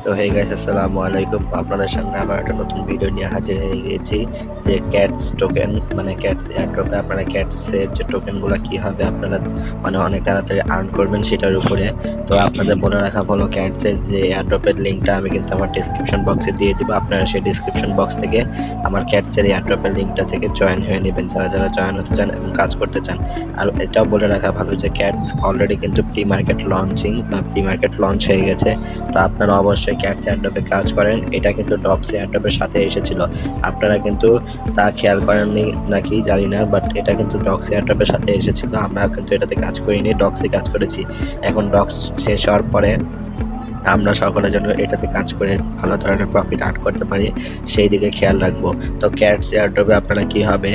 তো hey guys, আসসালামু আলাইকুম। আপনাদের সামনে আবার একটা নতুন ভিডিও নিয়ে হাজির হয়ে গেছি যে ক্যাটস টোকেন মানে ক্যাটস এয়ারড্রপে আপনারা ক্যাটসের যে টোকেনগুলো কীভাবে আপনারা মানে অনেক তাড়াতাড়ি আর্ন করবেন সেটার উপরে। তো আপনাদের বলে রাখা ভালো, ক্যাটসের যে এয়ারড্রপের লিঙ্কটা আমি কিন্তু আমার ডিসক্রিপশন বক্সে দিয়ে দিব। আপনারা সেই ডিসক্রিপশন বক্স থেকে আমার ক্যাটসের এয়ারড্রপের লিঙ্কটা থেকে জয়েন হয়ে নেবেন যারা যারা জয়েন হতে চান এবং কাজ করতে চান। আর এটাও বলে রাখা ভালো যে ক্যাটস অলরেডি কিন্তু প্রি মার্কেট লঞ্চ হয়ে গেছে। তো আপনারা অবশ্যই ক্যাটস এয়ারড্রপে কাজ করেন। এটা কিন্তু ডক্স এয়ারড্রপের সাথে এসেছিল, আপনারা কিন্তু তা খেয়াল করেননি নাকি জানি না, বাট এটা কিন্তু ডক্স এয়ারড্রপের সাথে এসেছিল। আমরা কিন্তু এটাতে কাজ করিনি, ডক্সে কাজ করেছি। এখন ডক্স শেষ হওয়ার পরে আমরা সকলের জন্য এটাতে কাজ করে ভালো ধরনের প্রফিট আর্ন করতে পারি, সেই দিকে খেয়াল রাখবো। তো ক্যাটস এয়ারড্রপে আপনারা কীভাবে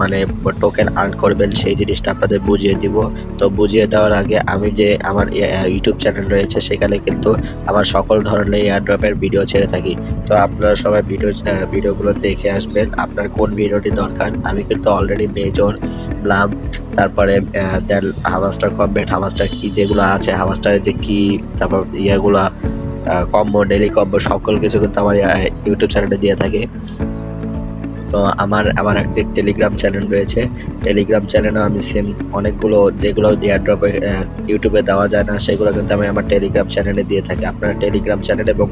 মানে টোকেন আর্ন করবেন সেই জিনিসটা আপনাদের বুঝিয়ে দিব। তো বুঝিয়ে দেওয়ার আগে আমি যে আমার ইউটিউব চ্যানেল রয়েছে সেখানে কিন্তু আমার সকল ধরনের এয়ারড্রপের ভিডিও ছেড়ে থাকি। তো আপনারা সবাই ভিডিওগুলো দেখে আসবেন, আপনার কোন ভিডিওটি দরকার। আমি কিন্তু অলরেডি মেজর, ব্লাম, তারপরে দেন হামাস্টার কমব্যাট, হামাস্টার কি যেগুলো আছে, হামাস্টারের যে কি, তারপর ইয়েগুলা কম্বো, ডেলি কম্বো, সকল কিছু কিন্তু আমার ইউটিউব চ্যানেলে দিয়ে থাকে। তো আমার একটি টেলিগ্রাম চ্যানেল রয়েছে, টেলিগ্রাম চ্যানেলেও আমি সেম অনেকগুলো যেগুলো এয়ারড্রপে ইউটিউবে দেওয়া যায় না সেগুলো কিন্তু আমি আমার টেলিগ্রাম চ্যানেলে দিয়ে থাকি। আপনারা টেলিগ্রাম চ্যানেল এবং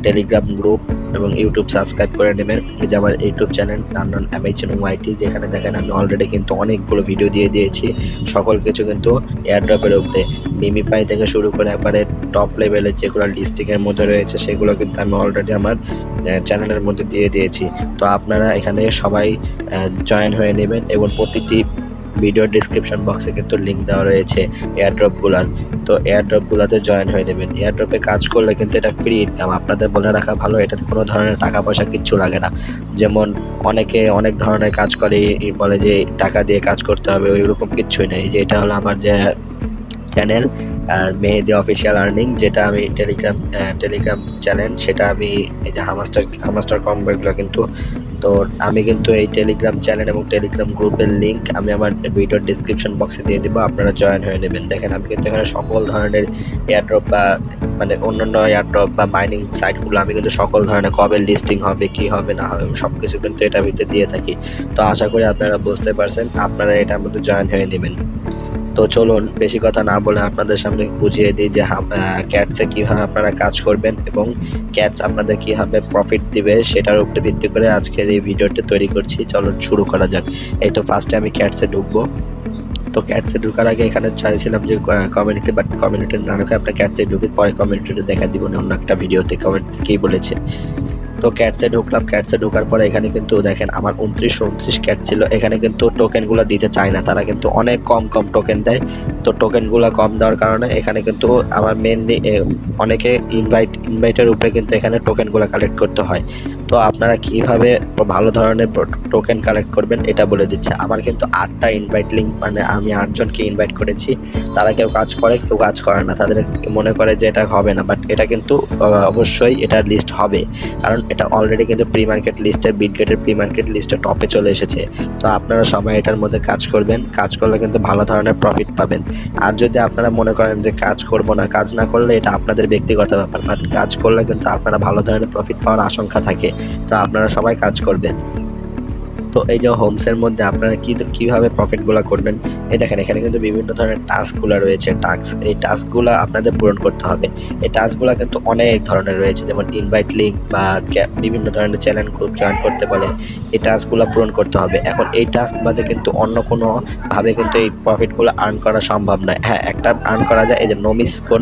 টেলিগ্রাম গ্রুপ এবং ইউটিউব সাবস্ক্রাইব করে নেবেন। এই যে আমার ইউটিউব চ্যানেল নান্নন MHNYT, যেখানে দেখেন আমি অলরেডি কিন্তু অনেকগুলো ভিডিও দিয়ে দিয়েছি, সকল কিছু কিন্তু এয়ারড্রপের উপরে। মিমিপাই থেকে শুরু করে একবারে টপ লেভেলের যেগুলো লিস্টিংয়ের মধ্যে রয়েছে সেগুলো কিন্তু আমি অলরেডি আমার চ্যানেলের মধ্যে দিয়ে দিয়েছি। তো আপনারা এখানে সবাই জয়েন হয়ে নেবেন এবং প্রতিটি ভিডিও ডিসক্রিপশন বক্সে কিন্তু লিঙ্ক দেওয়া রয়েছে এয়ারড্রপগুলোর। তো এয়ারড্রপগুলোতে জয়েন হয়ে নেবেন। এয়ারড্রপে কাজ করলে কিন্তু এটা ফ্রি ইনকাম, আপনাদের বলে রাখা ভালো, এটাতে কোনো ধরনের টাকা পয়সা কিচ্ছু লাগে না। যেমন অনেকে অনেক ধরনের কাজ করে, বলে যে টাকা দিয়ে কাজ করতে হবে, ওইরকম কিচ্ছুই নেই। যে এটা হলো আমার যে চ্যানেল মেহেদি অফিসিয়াল আর্নিং, যেটা আমি টেলিগ্রাম চ্যানেল, সেটা আমি এই যে হামাস্টার কম্বো এগুলো কিন্তু। তো আমি কিন্তু এই টেলিগ্রাম চ্যানেল এবং টেলিগ্রাম গ্রুপের লিঙ্ক আমি আমার ভিডিওর ডিসক্রিপশন বক্সে দিয়ে দেবো, আপনারা জয়েন হয়ে নেবেন। দেখেন আমি কিন্তু এখানে সকল ধরনের এয়ারড্রপ বা মানে অন্যান্য এয়ারড্রপ বা মাইনিং সাইটগুলো আমি কিন্তু সকল ধরনের কবে লিস্টিং হবে, কি হবে না হবে, সব কিছু কিন্তু এটার ভিতরে দিয়ে থাকি। তো আশা করি আপনারা বুঝতে পারছেন, আপনারা এটার মধ্যে জয়েন হয়ে নেবেন। তো চলুন বেশি কথা না বলে আপনাদের সামনে বুঝিয়ে দিই যে ক্যাটসে কীভাবে আপনারা কাজ করবেন এবং ক্যাটস আপনাদের কীভাবে প্রফিট দিবে সেটার উপরে ভিত্তি করে আজকের এই ভিডিওটি তৈরি করছি। চলুন শুরু করা যাক। এই তো ফার্স্টে আমি ক্যাটসে ঢুকবো। তো ক্যাটসে ঢোকার আগে এখানে চাইছিলাম যে কমিউনিটি, বাট কমিউনিটি না ঢুকে আপনার ক্যাটসে ঢুকে পরে কমিউনিটিতে দেখা দিব অন্য একটা ভিডিওতে কমেন্ট কী বলেছে। তো ক্যাটসে ঢুকলাম। ক্যাটসে ঢোকার পরে এখানে কিন্তু দেখেন আমার 29 ক্যাট ছিল। এখানে কিন্তু টোকেনগুলো দিতে চায় না, তারা কিন্তু অনেক কম টোকেন দেয়। তো টোকেনগুলো কম দেওয়ার কারণে এখানে কিন্তু আমার মেনলি অনেকে ইনভাইটের উপরে কিন্তু এখানে টোকেনগুলো কালেক্ট করতে হয়। তো আপনারা কিভাবে ভালো ধরনের টোকেন কালেক্ট করবেন এটা বলে দিচ্ছে। আমার কিন্তু 8টা ইনভাইট লিঙ্ক, মানে আমি 8জনকে ইনভাইট করেছি, তারা কেউ কাজ করে কেউ কাজ করে না, তাদের মনে করে যে এটা হবে না, বাট এটা কিন্তু অবশ্যই এটা লিস্ট হবে, কারণ এটা অলরেডি কিন্তু প্রি মার্কেট লিস্টে, বিটগেটের প্রি মার্কেট লিস্টে টপে চলে এসেছে। তো আপনারা সবাই এটার মধ্যে কাজ করবেন, কাজ করলে কিন্তু ভালো ধরনের প্রফিট পাবেন। আর যদি আপনারা মনে করেন যে কাজ করব না, কাজ না করলে এটা আপনাদের ব্যক্তিগত ব্যাপার, বাট কাজ করলে কিন্তু আপনারা ভালো ধরনের প্রফিট পাওয়ার আশঙ্কা থাকে। তো আপনারা সবাই কাজ করবেন। তো এই যে হোমসের মধ্যে আপনারা কীভাবে প্রফিটগুলো করবেন, এই দেখেন এখানে কিন্তু বিভিন্ন ধরনের টাস্কগুলো রয়েছে। এই টাস্কগুলো আপনাদের পূরণ করতে হবে। এই টাস্কগুলো কিন্তু অনেক ধরনের রয়েছে, যেমন ইনভাইট লিঙ্ক বা বিভিন্ন ধরনের চ্যানেল গ্রুপ জয়েন করতে বলে, এই টাস্কগুলো পূরণ করতে হবে। এখন এই টাস্ক বাদে কিন্তু অন্য কোনোভাবে কিন্তু এই প্রফিটগুলো আর্ন করা সম্ভব নয়। হ্যাঁ, একটা আর্ন করা যায়, এই যে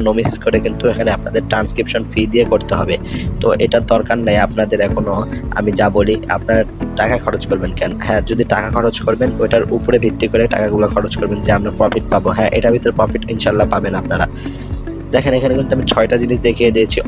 নোমিস করে কিন্তু এখানে আপনাদের ট্রান্সক্রিপশন ফি দিয়ে করতে হবে। তো এটার দরকার নেই আপনাদের এখনও। আমি যা বলি, আপনার টাকা খরচ করবেন কেন? হ্যাঁ, যদি টাকা খরচ করবেন ওইটার উপরে ভিত্তি করে টাকাগুলো খরচ করবেন যে আমরা প্রফিট পাবো। হ্যাঁ, এটার ভিতরে প্রফিট ইনশাল্লাহ পাবেন আপনারা। দেখেন এখানে কিন্তু আমি 6টা জিনিস দেখিয়ে দিয়েছি।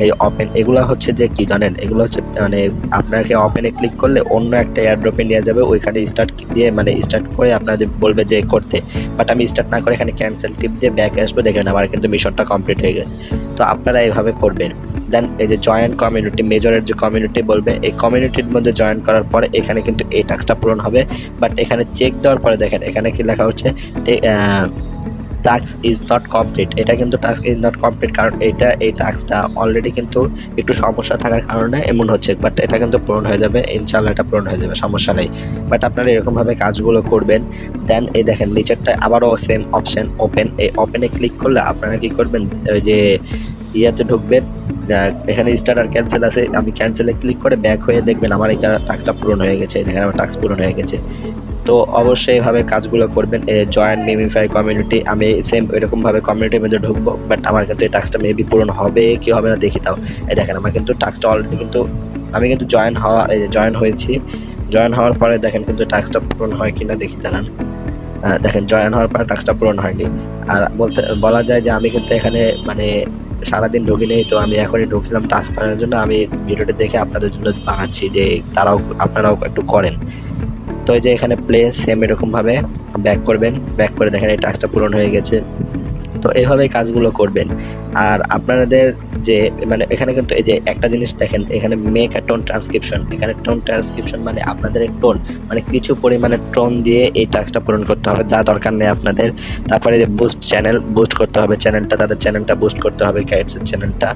এই ওপেন এগুলো হচ্ছে যে কি জানেন, এগুলো হচ্ছে মানে আপনাকে ওপেনে ক্লিক করলে অন্য একটা এয়ারড্রপে নিয়ে যাবে, ওইখানে স্টার্ট দিয়ে মানে স্টার্ট করে আপনাদের বলবে যে করতে, বাট আমি স্টার্ট না করে এখানে ক্যান্সেল টিপ দিয়ে ব্যাক আসবো। দেখেন আমার কিন্তু মিশনটা কমপ্লিট হয়ে গেছে। তো আপনারা এইভাবে করবেন। দেন এই যে জয়েন কমিউনিটি, মেজরের যে কমিউনিটি বলবে, এই কমিউনিটির মধ্যে জয়েন করার পরে এখানে কিন্তু এই টাস্কটা পূরণ হবে। বাট এখানে চেক দেওয়ার পরে দেখেন এখানে কি লেখা হচ্ছে, টাস্ক ইজ নট কমপ্লিট, এটা কিন্তু টাস্ক ইজ নট কমপ্লিট, কারণ এই টাস্কটা অলরেডি কিন্তু একটু সমস্যা থাকার কারণে এমন হচ্ছে, বাট এটা কিন্তু পূরণ হয়ে যাবে ইনশাআল্লাহ, এটা পূরণ হয়ে যাবে, সমস্যা নেই। বাট আপনারা এরকমভাবে কাজগুলো করবেন। দেন এই দেখেন নিচেরটা আবারও সেম অপশন ওপেন, এই ওপেনে ক্লিক করলে আপনারা কি করবেন, ওই যে ইয়াতে ঢুকবেন, এখানে স্টার্ট আর ক্যান্সেল আছে, আমি ক্যান্সেলে ক্লিক করে ব্যাক হয়ে দেখবেন আমার এই টাস্কটা পূরণ হয়ে গেছে, দেখেন আমার টাস্ক পূরণ হয়ে গেছে। তো অবশ্যই এইভাবে কাজগুলো করবেন। জয়েন মিমিফাই কমিউনিটি, আমি সেম এরকমভাবে কমিউনিটির মধ্যে ঢুকবো, বাট আমার কিন্তু এই টাস্কটা মেবি পূরণ হবে কি হবে না দেখি। তাও এই দেখেন আমার কিন্তু টাস্কটা অলরেডি কিন্তু আমি কিন্তু জয়েন হয়েছি। জয়েন হওয়ার পরে দেখেন কিন্তু টাস্কটা পূরণ হয় কিনা দেখি দাঁড়ান। দেখেন জয়েন হওয়ার পরে টাস্কটা পূরণ হয়নি। আর বলা যায় যে আমি কিন্তু এখানে মানে সারাদিন ঢুকি নেই, তো আমি এখনই ঢুকছিলাম টাস্ক করার জন্য। আমি ভিডিওটা দেখে আপনাদের জন্য বানাচ্ছি যে আপনারাও একটু করেন। তো এই যে এখানে প্লে সেম এরকমভাবে ব্যাক করবেন, ব্যাক করে দেখেন এই টাস্কটা পূরণ হয়ে গেছে। তো এইভাবেই কাজগুলো করবেন। আর আপনাদের যে মানে এখানে কিন্তু এই যে একটা জিনিস দেখেন, এখানে মেক আ টোন ট্রান্সক্রিপশন, এখানে টোন ট্রান্সক্রিপশন মানে আপনাদের টোন মানে কিছু পরিমাণে টোন দিয়ে এই টাস্কটা পূরণ করতে হবে, যা দরকার নেই আপনাদের। তারপরে যে বুস্ট করতে হবে চ্যানেলটা, তাদের চ্যানেলটা বুস্ট করতে হবে, ক্যাটসের চ্যানেলটা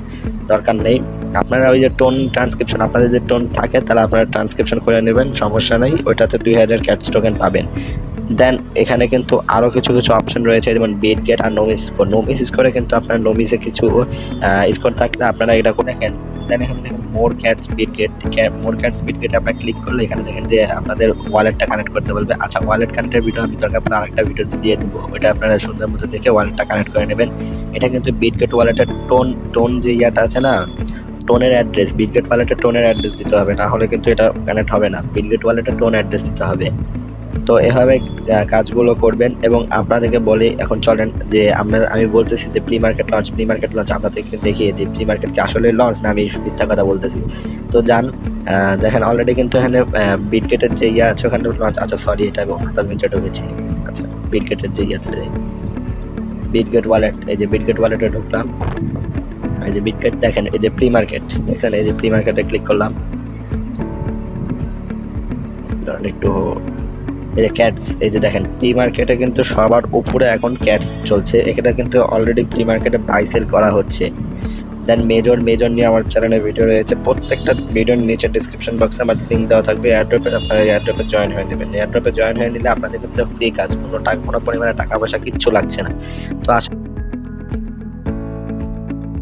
দরকার নেই। আপনারা ওই যে টোন ট্রান্সক্রিপশন, আপনাদের যে টোন থাকে তাহলে আপনারা ট্রান্সক্রিপশন করে নেবেন, সমস্যা নেই, ওইটাতে 2000 ক্যাটস টোকেন পাবেন। দেন এখানে কিন্তু আরও কিছু অপশন রয়েছে, যেমন বিট গেট আর নোমিস স্কোর। নোমিস স্কোরে কিন্তু আপনার নোমিসে কিছু স্কোর থাকলে আপনারা এটা করে দেখেন। দেন এখানে দেখেন মোর ক্যাটস বিট গেট আপনার ক্লিক করলে এখানে দেখেন যে আপনাদের ওয়ালেটটা কানেক্ট করতে বলবে। আচ্ছা, ওয়ালেট কানেক্টের ভিডিও আমি দরকার পড়ে আরেকটা ভিডিও দিয়ে দেবো, ওইটা আপনারা সুন্দর মতো দেখে ওয়ালেটটা কানেক্ট করে নেবেন। এটা কিন্তু বিট গেট ওয়ালেটের টোন যে ইয়াটা আছে না, টোনের অ্যাড্রেস, বিট গেট ওয়ালেটের টোনের অ্যাড্রেস দিতে হবে, না হলে কিন্তু এটা কানেক্ট হবে না। বিট গেট ওয়ালেটের টোন অ্যাড্রেস দিতে হবে। তো এভাবে কাজগুলো করবেন। এবং আপনাদেরকে বলি এখন চলেন যে আমি বলতেছি যে প্রি মার্কেট লঞ্চ আপনাদেরকে দেখিয়ে দিই প্রি মার্কেট কি আসলে লঞ্চ না আমি মিথ্যা কথা বলতেছি। তো দেখেন অলরেডি কিন্তু এখানে বিটগেটের যে ইয়ে আছে ওখানে লঞ্চ। আচ্ছা সরি, এটা আমি অন্যটা ভিতরে ঢুকেছি। আচ্ছা, বিটগেটের যে ইয়েতে বিটগেট ওয়ালেট, এই যে বিটগেট ওয়ালেটে ঢুকলাম, এই যে বিটগেট দেখেন, এই যে প্রি মার্কেট দেখছেন, এই যে প্রি মার্কেটে ক্লিক করলাম, একটু এই যে ক্যাটস, এই যে দেখেন প্রি মার্কেটে কিন্তু সবার উপরে এখন ক্যাটস চলছে, এটা কিন্তু অলরেডি প্রি মার্কেটে বাই সেল করা হচ্ছে। দেন মেজর নিয়ে আমার চ্যানেলে ভিডিও রয়েছে, প্রত্যেকটা ভিডিওর নিচে ডিসক্রিপশন বক্সে আমার লিঙ্ক দেওয়া থাকবে এয়ারড্রপের, আপনারা এয়ারড্রপে জয়েন হয়ে নেবেন। এয়ারড্রপে জয়েন হয়ে নিলে আপনাদের ক্ষেত্রে ফ্রি কাজ, কোনো পরিমাণে টাকা পয়সা কিচ্ছু লাগছে না। তো